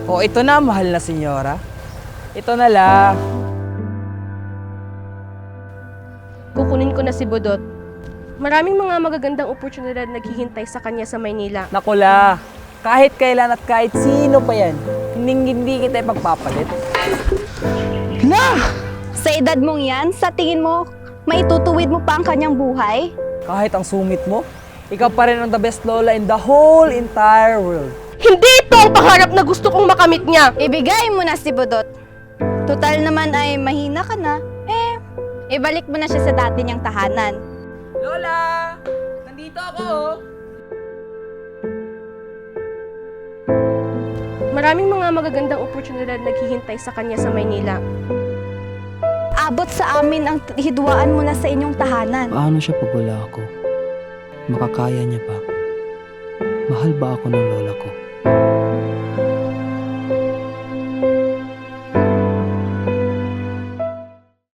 O ito na, mahal na senyora. Ito na lang. Kukunin ko na si Budot. Maraming mga magagandang oportunidad naghihintay sa kanya sa Maynila. Nakula, kahit kailan at kahit sino pa yan, hindi kita ipagpapalit. Sa edad mong yan, sa tingin mo, maitutuwid mo pa ang kanyang buhay? Kahit ang sungit mo, ikaw pa rin ang the best lola in the whole entire world. Hindi ito ang pangarap na gusto kong makamit niya! Ibigay mo na si Budot. Total naman ay mahina ka na. Ibalik mo na siya sa dati niyang tahanan. Lola! Nandito ako! Maraming mga magagandang oportunidad naghihintay sa kanya sa Maynila. Abot sa amin ang hidwaan mo na sa inyong tahanan. Paano siya pag wala ako? Makakaya niya ba? Mahal ba ako ng lola ko?